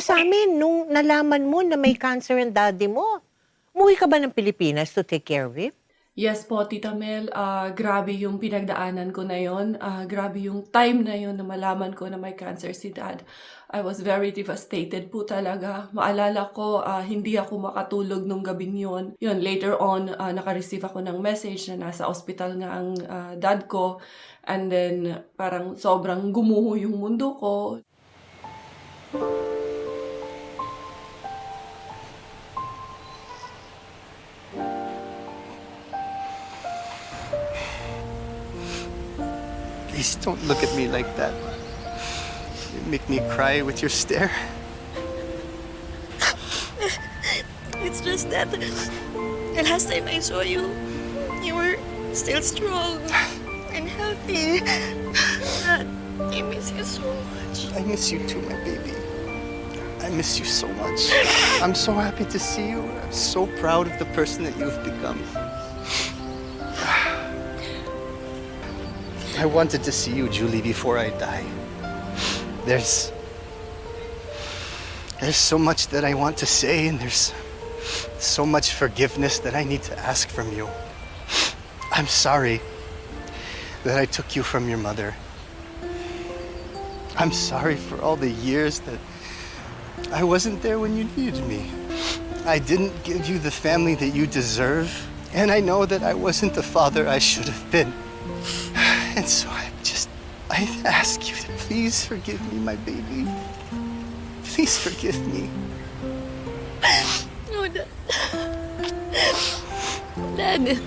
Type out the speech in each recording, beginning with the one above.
sa amin nung nalaman mo na may cancer ang daddy mo. Umuwi ka ba ng Pilipinas to take care of him? Yes po, Tita Mel. Grabe yung pinagdaanan ko na yon. Grabe yung time na yon na malaman ko na may cancer si Dad. I was very devastated po talaga. Maalala ko, hindi ako makatulog nung gabing yon. Yun, later on, naka-receive ako ng message na nasa ospital nga ang dad ko. And then, parang sobrang gumuho yung mundo ko. Please don't look at me like that. You make me cry with your stare. It's just that the last time I saw you, you were still strong and healthy. Dad, I miss you so much. I miss you too, my baby. I miss you so much. I'm so happy to see you. I'm so proud of the person that you've become. I wanted to see you, Julie, before I die. There's so much that I want to say, and there's so much forgiveness that I need to ask from you. I'm sorry that I took you from your mother. I'm sorry for all the years that I wasn't there when you needed me. I didn't give you the family that you deserve, and I know that I wasn't the father I should have been. And so I ask you to please forgive me, my baby. Please forgive me. No, Dad. Dad,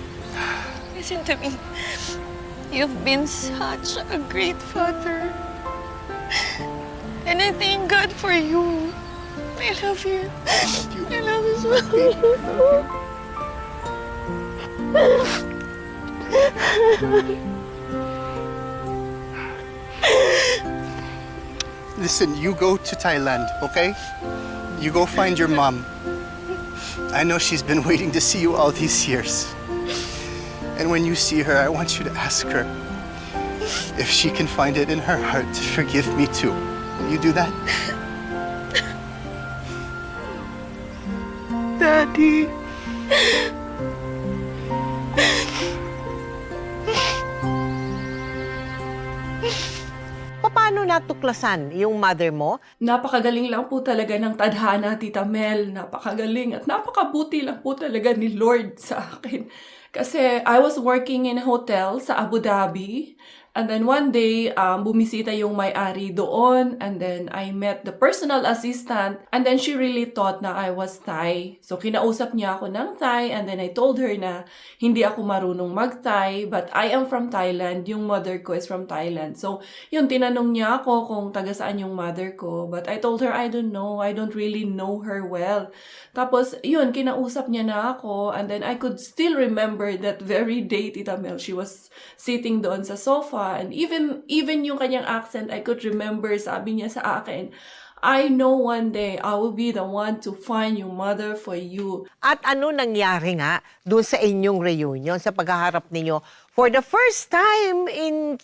listen to me. You've been such a great father. And I thank God for you. I love you. I love you. I love you so My baby, I love you. Listen, you go to Thailand, okay? You go find your mom. I know she's been waiting to see you all these years. And when you see her, I want you to ask her if she can find it in her heart to forgive me too. Will you do that? Daddy. Paano natuklasan yung mother mo? Napakagaling lang po talaga ng tadhana, Tita Mel. Napakagaling at napakabuti lang po talaga ni Lord sa akin. Kasi I was working in a hotel sa Abu Dhabi. And then one day, bumisita yung may-ari doon. And then I met the personal assistant. And then she really thought na I was Thai. So kinausap niya ako ng Thai. And then I told her na hindi ako marunong mag-Thai. But I am from Thailand. Yung mother ko is from Thailand. So yun, tinanong niya ako kung taga saan yung mother ko. But I told her, I don't know. I don't really know her well. Tapos yun, kinausap niya na ako. And then I could still remember that very day, Tita Mel. She was sitting doon sa sofa. And even yung kanyang accent, I could remember, sabi niya sa akin, I know one day I will be the one to find your mother for you. At ano nangyari nga doon sa inyong reunion, sa paghaharap ninyo for the first time in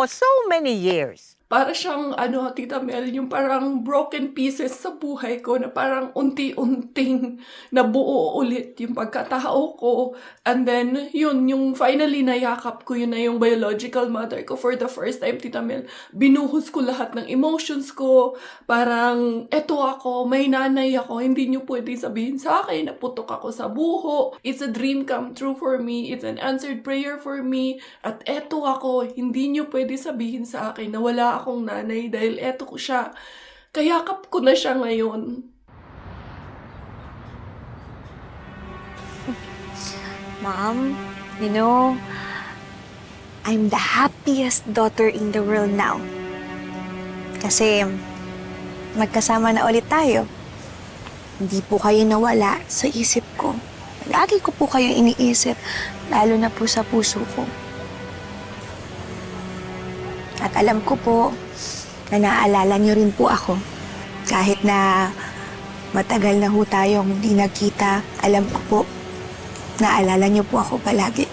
so many years? Para siyang, Tita Mel, yung parang broken pieces sa buhay ko na parang unti-unting nabuo ulit yung pagkatao ko. And then, yun, yung finally nayakap ko, yun na yung biological mother ko for the first time, Tita Mel. Binuhos ko lahat ng emotions ko. Parang, eto ako, may nanay ako, hindi niyo pwede sabihin sa akin, naputok ako sa buho. It's a dream come true for me. It's an answered prayer for me. At eto ako, hindi niyo pwede sabihin sa akin na wala akong nanay dahil eto ko siya. Kayakap ko na siya ngayon. Mom, I'm the happiest daughter in the world now. Kasi magkasama na ulit tayo. Hindi po kayo nawala sa isip ko. Lagi ko po kayo iniisip, lalo na po sa puso ko. At alam ko po na naaalala niyo rin po ako. Kahit na matagal na ho tayong hindi nagkita, alam ko po, naalala niyo po ako palagi.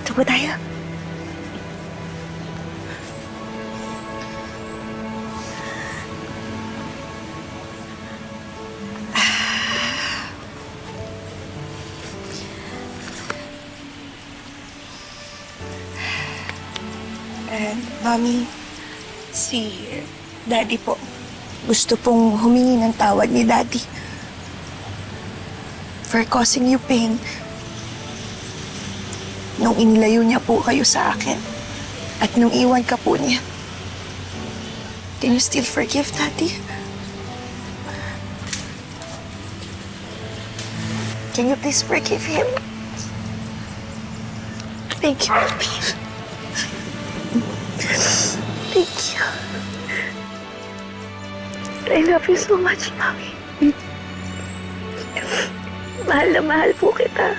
Ito po tayo. Mami, si Daddy po. Gusto pong humingi ng tawad ni Daddy for causing you pain. Nung inilayo niya po kayo sa akin at nung iwan ka po niya. Can you still forgive Daddy? Can you please forgive him? Thank you, Mommy. Thank you. I love you so much, Mommy. Mahal na mahal po kita.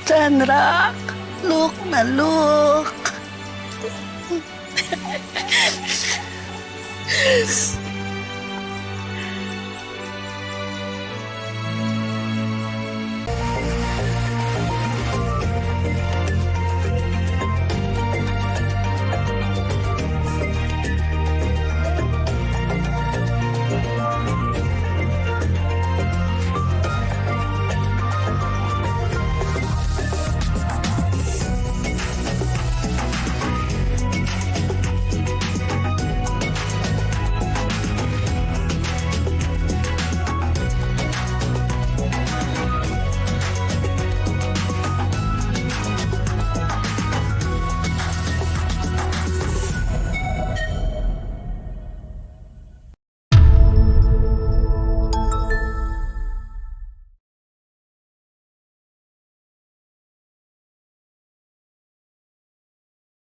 Chandra, look na look.